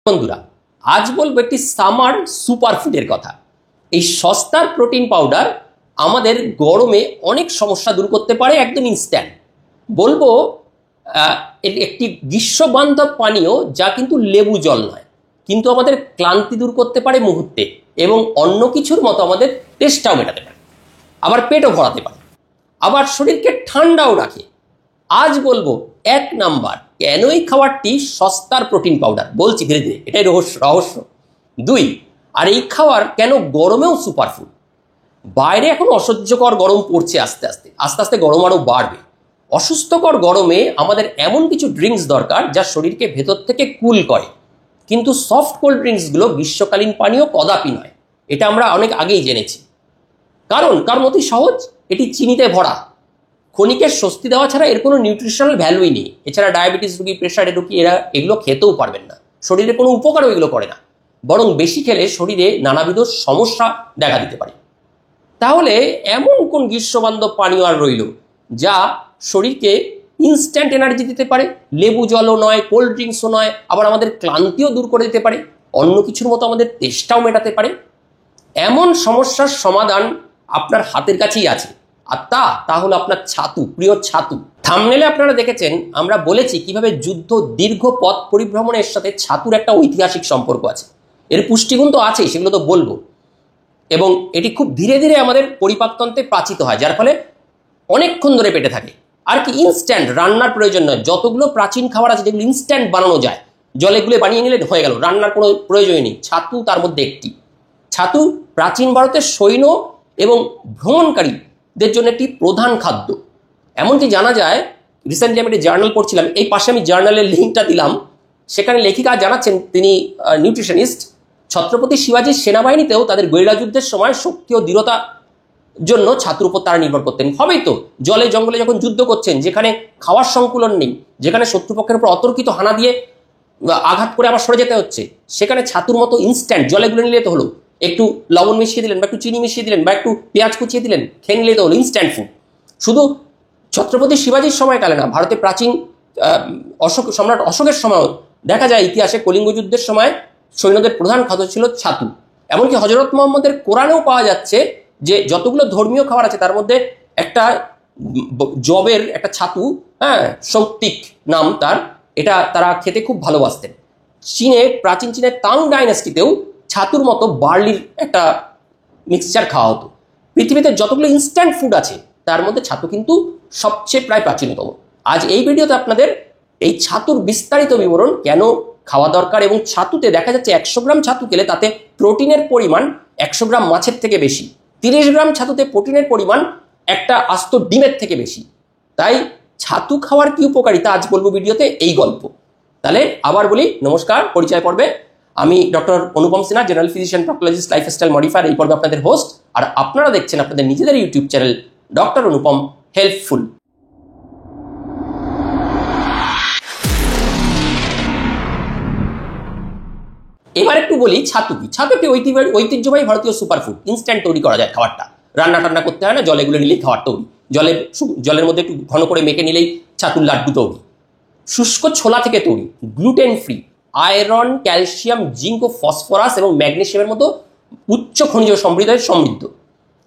বন্ধুরা, আজ বলবো একটি সামার সুপারফুডের কথা। এই সস্তার প্রোটিন পাউডার আমাদের গরমে অনেক সমস্যা দূর করতে পারে, একদম ইনস্ট্যান্ট। বলবো একটি গ্রীষ্মবান্ধব পানীয়, যা কিন্তু লেবু জল নয়, কিন্তু আমাদের ক্লান্তি দূর করতে পারে মুহূর্তে, এবং অন্য কিছুর মতো আমাদের টেস্টটাও মেটাতে পারে, আবার পেটও ভরাতে পারে, আবার শরীরকে ঠান্ডাও রাখে। আজ বলবো 1 নাম্বার কেন এই খাবারটি সস্তার প্রোটিন পাউডার, বলছি ধীরে ধীরে, এটাই রহস্য। 2, আর এই খাবার কেন গরমেও সুপারফুড। বাইরে এখন অসহ্যকর গরম পড়ছে, আস্তে আস্তে গরম আরও বাড়বে। অসুস্থকর গরমে আমাদের এমন কিছু ড্রিঙ্কস দরকার যা শরীরকে ভেতর থেকে কুল করে, কিন্তু সফট কোল্ড ড্রিঙ্কসগুলো গ্রীষ্মকালীন পানীয় কদাপি নয়। এটা আমরা অনেক আগেই জেনেছি। কারণ অতি সহজ, এটি চিনিতে ভরা। ক্ষণিকের স্বস্তি দেওয়া ছাড়া এর কোনো নিউট্রিশনাল ভ্যালুই নেই। এছাড়া ডায়াবেটিস রোগী, প্রেশারের রোগী এগুলো খেতেও পারবেন না, শরীরে কোনো উপকারও এগুলো করে না, বরং বেশি খেলে শরীরে নানাবিধ সমস্যা দেখা দিতে পারে। তাহলে এমন কোন গ্রীষ্মবান্ধব পানীয় আর রইল যা শরীরকে ইনস্ট্যান্ট এনার্জি দিতে পারে? লেবু জলও নয়, কোল্ড ড্রিঙ্কসও নয়, আবার আমাদের ক্লান্তিও দূর করে দিতে পারে, অন্য কিছুর মতো আমাদের তেষ্টাও মেটাতে পারে। এমন সমস্যার সমাধান আপনার হাতের কাছেই আছে, আর তা হলো আপনার ছাতু, প্রিয় ছাতু। থাম্বনেলে আপনারা দেখেছেন আমরা বলেছি কিভাবে যুদ্ধ, দীর্ঘ পথ পরিভ্রমণের সাথে ছাতুর একটা ঐতিহাসিক সম্পর্ক আছে। এর পুষ্টিগুণ তো আছেই, সেগুলো তো বলবো। এবং এটি খুব ধীরে ধীরে আমাদের পরিপাকতন্ত্রে প্রাচিত হয়, যার ফলে অনেকক্ষণ ধরে পেটে থাকে। আর কি ইনস্ট্যান্ট, রান্নার প্রয়োজন নয়। যতগুলো প্রাচীন খাবার আছে যেগুলো ইনস্ট্যান্ট বানানো যায়, জলে গুলে বানিয়ে নিলে হয়ে গেল, রান্নার কোনো প্রয়োজনই নেই। ছাতু তার মধ্যে একটি। ছাতু প্রাচীন ভারতের সৈন্য এবং ভ্রমণকারীদের জন্য একটি প্রধান খাদ্য। এমনকি জানা যায়, রিসেন্টলি আমি একটি জার্নাল পড়ছিলাম, এই পাশে আমি জার্নালের লিঙ্কটা দিলাম, সেখানে লেখিকা জানাচ্ছেন তিনি নিউট্রিশনিস্ট, ছত্রপতি শিবাজির সেনাবাহিনীতেও তাদের গেরিলা যুদ্ধের সময় শক্তি ও দৃঢ়তার জন্য ছাতুর উপর তারা নির্ভর করতেন। হবেই তো, জলে জঙ্গলে যখন যুদ্ধ করছেন, যেখানে খাওয়ার সংকুলন নেই, যেখানে শত্রুপক্ষের উপর অতর্কিত হানা দিয়ে আঘাত করে আবার সরে যেতে হচ্ছে, সেখানে ছাতুর মতো ইনস্ট্যান্ট জলে গুলে নিলে তো হলো, একটু লবণ মিশিয়ে দিলেন, বা একটু চিনি মিশিয়ে দিলেন, বা একটু পেঁয়াজ কুচিয়ে দিলেন, খেয়ে নিলে তো হলো, ইনস্ট্যান্ট ফুড। শুধু ছত্রপতি শিবাজির সময়কালে না, ভারতে প্রাচীন সম্রাট অশোকের সময়ও দেখা যায়, ইতিহাসে কলিঙ্গ যুদ্ধের সময় সৈন্যদের প্রধান খাদ্য ছিল ছাতু। এমনকি হযরত মুহাম্মদের কোরআনেও পাওয়া যাচ্ছে যে যতগুলো ধর্মীয় খাবার আছে তার মধ্যে একটা জবের একটা ছাতু, সৌক্তিক নাম তার, এটা তারা খেতে খুব ভালোবাসতেন। প্রাচীন চীনের তাং ডাইনাস্টিতেও ছাতুর মতো বার্লির একটা মিক্সচার খাওয়া হতো। পৃথিবীতে যতগুলো ইনস্ট্যান্ট ফুড আছে তার মধ্যে ছাতু কিন্তু সবচেয়ে প্রায় প্রাচীনতম। আজ এই ভিডিওতে আপনাদের এই ছাতুর বিস্তারিত বিবরণ, কেন খাওয়া দরকার, এবং ছাতুতে দেখা যাচ্ছে 100 গ্রাম ছাতু খেলে তাতে প্রোটিনের পরিমাণ 100 গ্রাম মাছের থেকে বেশি, 30 গ্রাম ছাতুতে প্রোটিনের পরিমাণ একটা আস্ত ডিমের থেকে বেশি। তাই ছাতু খাওয়ার কি উপকারিতা আজ বলবো ভিডিওতে, এই গল্প। তাহলে আবার বলি, নমস্কার, পরিচয় পর্বে আমি doctor Anupam Sinha, general physician, proctologist, lifestyle modifier, এই পর্বে আপনাদের হোস্ট। আর আপনারা দেখছেন আপনাদের নিজেদের YouTube channel doctor Anupam helpful. এবার একটু বলি ছাতু কি। ছাতু একটি ঐতিহ্যবাহী ভারতীয় সুপারফুড, ইনস্ট্যান্ট তৈরি করা যায় খাবারটা, রান্না টান্না করতে হয় না, জলে গুলে নিলেই খাবার তৈরি, জলের মধ্যে একটু ঘন করে মেখে নিলেই ছাতুর লাড্ডু তৈরি। শুষ্ক ছোলা থেকে তৈরি, gluten free, iron, calcium, zinc ও ফসফরাস এবং ম্যাগনেসিয়ামের মতো উচ্চ খনিজ সমৃদ্ধ।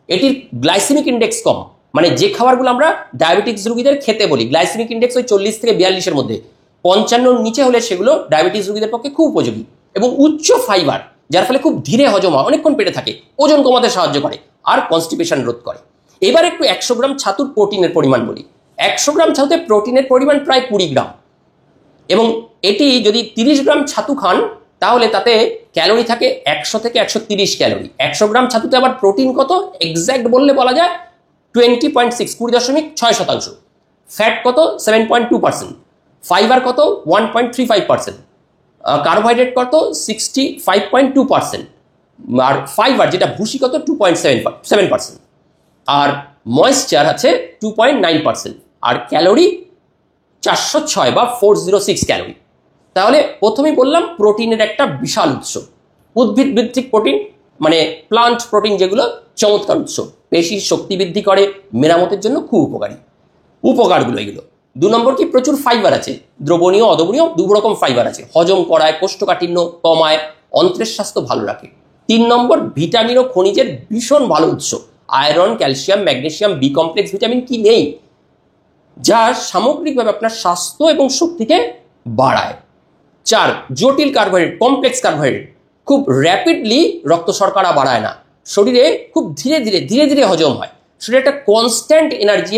এটির গ্লাইসেমিক ইন্ডেক্স কম, মানে যে খাবারগুলো আমরা ডায়াবেটিস রোগীদের খেতে বলি, গ্লাইসেমিক ইন্ডেক্স ওই 40 থেকে 42-এর মধ্যে, 55-র নিচে হলে সেগুলো ডায়াবেটিস রোগীদের পক্ষে খুব উপযোগী। এবং উচ্চ ফাইবার, যার ফলে খুব ধীরে হজম হয়, অনেকক্ষণ পেটে থাকে, ওজন কমাতে সাহায্য করে, আর কনস্টিপেশন রোধ করে। এবার একটু 100 গ্রাম ছাতুর প্রোটিনের পরিমাণ বলি। 100 গ্রাম ছাতুতে প্রোটিনের পরিমাণ প্রায় 20 গ্রাম, এবং এটি যদি 30 গ্রাম ছাতু খান তাহলে তাতে ক্যালোরি থাকে 100 থেকে 130 ক্যালোরি। 100 গ্রাম ছাতুতে আবার প্রোটিন কত এক্স্যাক্ট বললে বলা যায় 20.6, ফ্যাট কত 7.2%, ফাইবার কত 1.35%, কার্বোহাইড্রেট কত 65.2%, আর ফাইবার যেটা ভুসি কত 2.7%, আর ময়েশ্চার আছে 2.9%, আর ক্যালোরি 406 বা 406 ক্যালোরি। তাহলে প্রথমেই বললাম প্রোটিনের একটা বিশাল উৎস, উদ্ভিদ ভিত্তিক প্রোটিন, মানে প্লান্ট প্রোটিন, যেগুলো চমৎকার উৎস, পেশির শক্তি বৃদ্ধি করে, মেরামতের জন্য খুব উপকারী। উপকারগুলো এগুলো 2 নম্বর কি প্রচুর ফাইবার আছে, দ্রবণীয় অদ্রবণীয় দু রকম ফাইবার আছে, হজম করায়, কোষ্ঠকাঠিন্য কমায়, অন্ত্রের স্বাস্থ্য ভালো রাখে। 3 নম্বর ভিটামিন ও খনিজের ভীষণ ভালো উৎস, iron, calcium, magnesium, B complex vitamin কি নেই, যা সামগ্রিকভাবে আপনার স্বাস্থ্য এবং শক্তিকে বাড়ায়। 4 জটিল কার্বোহাইড্রেট, কমপ্লেক্স কার্বোহাইড্রেট খুব র্যাপিডলি রক্ত শর্করা বাড়ায় না, শরীরে খুব ধীরে ধীরে হজম হয়, শরীরে একটা কনস্ট্যান্ট এনার্জি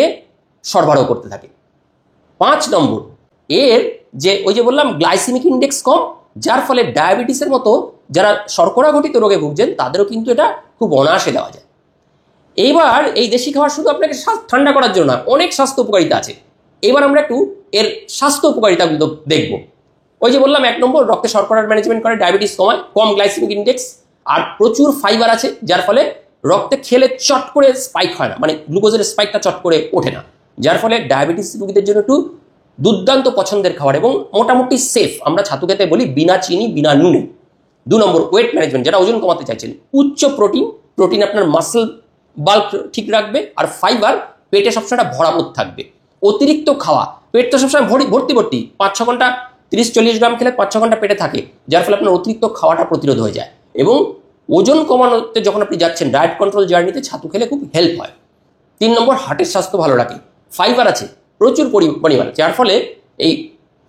সরবরাহ করতে থাকে। 5 নম্বর এর যে ওই যে বললাম গ্লাইসেমিক ইন্ডেক্স কম, যার ফলে ডায়াবেটিসের মতো যারা শর্করা ঘটিত রোগে ভুগছেন তাদেরও কিন্তু এটা খুব অনায়াসে দেওয়া যায়। এইবার এই দেশি খাবার শুধু আপনাকে ঠান্ডা করার জন্য না, অনেক স্বাস্থ্য উপকারিতা আছে। এবার আমরা একটু এর স্বাস্থ্য উপকারিতাগুলো দেখব। ওই যে বললাম 1 নম্বর রক্তে শর্করার ম্যানেজমেন্ট করে, ডায়াবেটিস কমায়, কম গ্লাইসেমিক ইন্ডেক্স, আর প্রচুর ফাইবার আছে, যার ফলে রক্তে খেলে চট করে স্পাইক হয় না, মানে গ্লুকোজের স্পাইকটা চট করে ওঠে না, যার ফলে ডায়াবেটিস রোগীদের জন্য একটু দুর্দান্ত পছন্দের খাবার এবং মোটামুটি সেফ। আমরা ছাতু খেতে বলি বিনা চিনি বিনা নুনে। 2 নম্বর ওয়েট ম্যানেজমেন্ট, যারা ওজন কমাতে চাইছেন, উচ্চ প্রোটিন আপনার মাসল বাল্ক ঠিক রাখবে, আর ফাইবার পেটে সবসময় ভরাভর থাকবে। অতিরিক্ত খাওয়া, পেট তো সবসময় ভর্তি 5-6 ঘন্টা 30-40 গ্রাম খেলে 5-6 ঘন্টা পেটে থাকে, যার ফলে আপনার অতিরিক্ত খাওয়াটা প্রতিরোধ হয়ে যায় এবং ওজন কমানোতে যখন আপনি যাচ্ছেন ডায়েট কন্ট্রোল জার্নিতে ছাতু খেলে খুব হেল্প হয়। 3 নম্বর হার্টের স্বাস্থ্য ভালো রাখে, ফাইবার আছে প্রচুর পরিমাণে, যার ফলে এই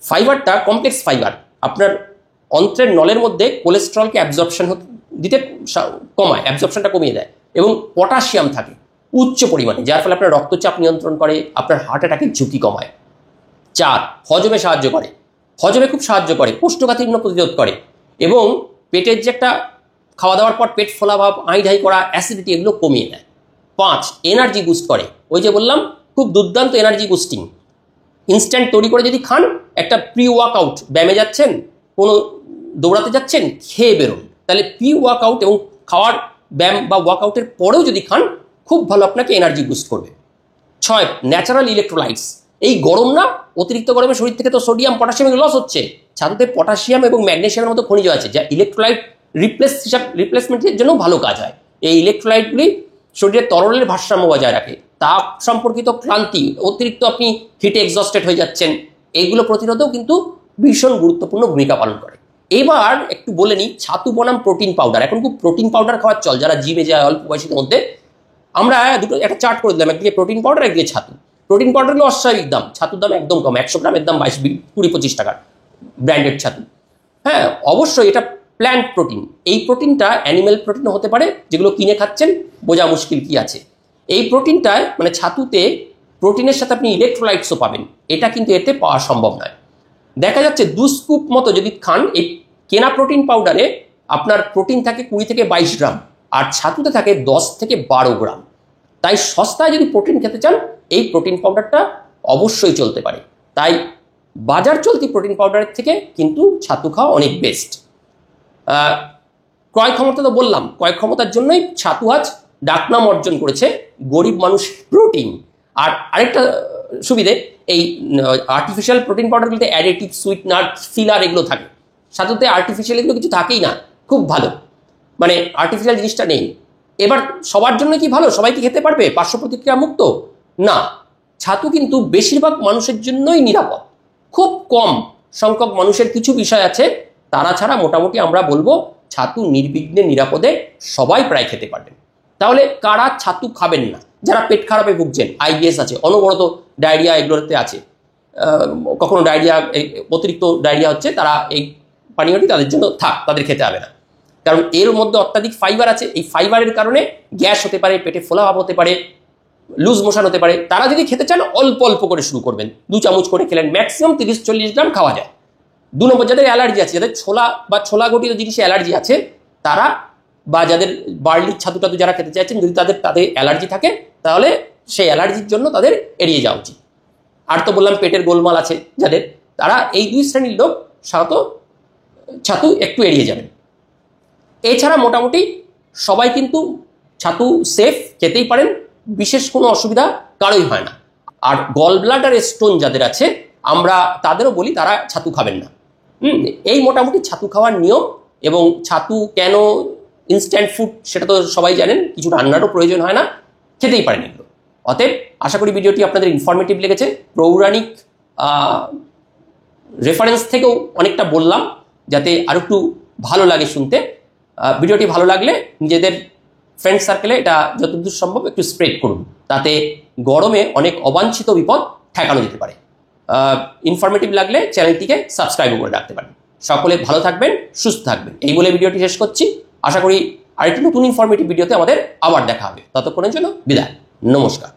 ফাইবারটা কমপ্লেক্স ফাইবার আপনার অন্ত্রের নলের মধ্যে কোলেস্ট্রলকে অ্যাবজর্পশন দিতে কমায়, অ্যাবজর্পশনটা কমিয়ে দেয়, এবং পটাশিয়াম থাকে উচ্চ পরিমাণে, যার ফলে আপনার রক্তচাপ নিয়ন্ত্রণ করে, আপনার হার্ট অ্যাটাকের ঝুঁকি কমায়। 4 হজমে সাহায্য করে, হজমে খুব সাহায্য করে, কোষ্ঠকাঠিন্য প্রতিরোধ করে, এবং পেটের যে একটা খাওয়া দাওয়ার পর পেট ফোলাভাব, আইঢাই করা, অ্যাসিডিটি এগুলো কমিয়ে দেয়। 5 এনার্জি বুস্ট করে, ওই যে বললাম খুব দুর্দান্ত এনার্জি বুস্টিং, ইনস্ট্যান্ট তৈরি করে যদি খান, একটা প্রি ওয়ার্কআউট, ব্যায়ামে যাচ্ছেন, কোনো দৌড়াতে যাচ্ছেন, খেয়ে বেরোন, তাহলে প্রি ওয়ার্কআউট এবং খাওয়ার ব্যায়াম বা ওয়ার্কআউটের পরেও যদি খান খুব ভালো আপনাকে এনার্জি বুস্ট করবে। 6 ন্যাচারাল ইলেকট্রোলাইটস, এই গরম না, অতিরিক্ত গরমে শরীর থেকে তো সোডিয়াম পটাশিয়াম লস হচ্ছে, ছাতুতে পটাশিয়াম এবং ম্যাগনেসিয়ামের মতো খনিজ আছে, যা ইলেকট্রোলাইট রিপ্লেসমেন্টের জন্য ভালো কাজ হয়। এই ইলেকট্রোলাইটগুলি শরীরের তরলের ভারসাম্য বজায় রাখে, তাপ সম্পর্কিত ক্লান্তি, অতিরিক্ত আপনি হিটে এক্সস্টেড হয়ে যাচ্ছেন, এইগুলো প্রতিরোধেও কিন্তু ভীষণ গুরুত্বপূর্ণ ভূমিকা পালন করে। এবার একটু বলে নিই ছাতু বনাম প্রোটিন পাউডার। এখন খুব প্রোটিন পাউডার খাওয়ার চল, যারা জিমে যায় অল্প বয়সীদের মধ্যে। আমরা দুটো একটা চার্ট করে দিলাম, একদিকে প্রোটিন পাউডার, একদিকে ছাতু। প্রোটিন পাউডারগুলো অস্বাভাবিক দাম, ছাতুর দাম একদম কম, 100 গ্রামের দাম 22-25 টাকার ব্র্যান্ডেড ছাতু। হ্যাঁ অবশ্যই এটা প্ল্যান্ট প্রোটিন, এই প্রোটিনটা অ্যানিম্যাল প্রোটিন হতে পারে, যেগুলো কিনে খাচ্ছেন বোঝা মুশকিল কি আছে। এই প্রোটিনটায় মানে ছাতুতে প্রোটিনের সাথে আপনি ইলেকট্রোলাইটসও পাবেন, এটা কিন্তু এতে পাওয়া সম্ভব নয়। দেখা যাচ্ছে 2 স্কুপ মতো যদি খান, এই কেনা প্রোটিন পাউডারে আপনার প্রোটিন থাকে 20 থেকে 22 গ্রাম, আর ছাতুতে থাকে 10 থেকে 12 গ্রাম। তাই সস্তায় যদি প্রোটিন খেতে চান এই প্রোটিন পাউডারটা অবশ্যই চলতে পারে। তাই বাজার চলতি প্রোটিন পাউডারের থেকে কিন্তু ছাতু খাওয়া অনেক বেস্ট। ক্রয় ক্ষমতা তো বললাম, ক্রয় ক্ষমতার জন্যই ছাতু আজ ডাকনাম অর্জন করেছে গরিব মানুষ প্রোটিন। আর আরেকটা সুবিধে, এই আর্টিফিশিয়াল প্রোটিন পাউডারগুলোতে অ্যাডিটিভ, সুইটনার, ফিলার এগুলো থাকে, ছাতুতে আর্টিফিশিয়াল এগুলো কিছু থাকেই না, খুব ভালো, মানে আর্টিফিশিয়াল জিনিসটা নেই। এবার সবার জন্য কি ভালো, সবাই কি খেতে পারবে, পার্শ্ব প্রতিক্রিয়া মুক্ত না? ছাতু কিন্তু বেশিরভাগ মানুষের জন্যই নিরাপদ, খুব কম সংখ্যক মানুষের কিছু বিষয় আছে, তারা ছাড়া মোটামুটি আমরা বলবো ছাতু নির্বিঘ্নে নিরাপদে সবাই প্রায় খেতে পারবেন। তাহলে কারা ছাতু খাবেন না? যারা পেট খারাপে ভুগছেন, আইবিএস আছে, অনবরত ডায়রিয়া এগুলোতে আছে, কখনো ডায়রিয়া অতিরিক্ত ডায়রিয়া হচ্ছে, তারা এই পানীয়টি তাদের জন্য থাক, তাদের খেতে হবে না, কারণ এর মধ্যে অত্যাধিক ফাইবার আছে। এই ফাইবারের কারণে গ্যাস হতে পারে, পেটে ফোলাভাব হতে পারে, লুজ মোশন হতে পারে। তারা যদি খেতে চান অল্প অল্প করে শুরু করবেন, 2 চামচ করে খেলেন, ম্যাক্সিমাম 30-40 গ্রাম খাওয়া যায়। 2 নম্বর যাদের অ্যালার্জি আছে, যাদের ছোলা বা ছোলা গঠিত জিনিসে অ্যালার্জি আছে, তারা বা যাদের বার্লির ছাতু টাতু যারা খেতে চাইছেন, যদি তাদের অ্যালার্জি থাকে তাহলে সেই অ্যালার্জির জন্য তাদের এড়িয়ে যাওয়া উচিত। আর তো বললাম পেটের গোলমাল আছে যাদের, তারা এই 2 শ্রেণীর লোক সাধারণত ছাতু একটু এড়িয়ে যাবেন। এছাড়া মোটামুটি সবাই কিন্তু ছাতু সেফ, খেতেই পারেন, বিশেষ কোনো অসুবিধা কারোই হয় না। আর গল ব্লাডার স্টোন যাদের আছে আমরা তাদেরও বলি তারা ছাতু খাবেন না। এই মোটামুটি ছাতু খাওয়ার নিয়ম। এবং ছাতু কেন ইনস্ট্যান্ট ফুড সেটা তো সবাই জানেন, কিছু রান্নারও প্রয়োজন হয় না, খেতেই পারেন এগুলো। অতএব আশা করি ভিডিওটি আপনাদের ইনফরমেটিভ লেগেছে। পৌরাণিক রেফারেন্স থেকেও অনেকটা বললাম, যাতে আরো একটু ভালো লাগে শুনতে। ভিডিওটি ভালো লাগলে নিজেদের ফ্রেন্ড সার্কেলে এটা যতদূর সম্ভব একটু স্প্রেড করুন, তাতে গরমে অনেক অবাঞ্ছিত বিপদ ঠেকানো যেতে পারে। ইনফরমেটিভ লাগলে চ্যানেলটিকে সাবস্ক্রাইব করে রাখতে পারেন। সকলে ভালো থাকবেন, সুস্থ থাকবেন, এই বলে ভিডিওটি শেষ করছি। আশা করি আরেকটি নতুন ইনফরমেটিভ ভিডিওতে আমাদের আবার দেখা হবে। ততক্ষণের জন্য বিদায়, নমস্কার।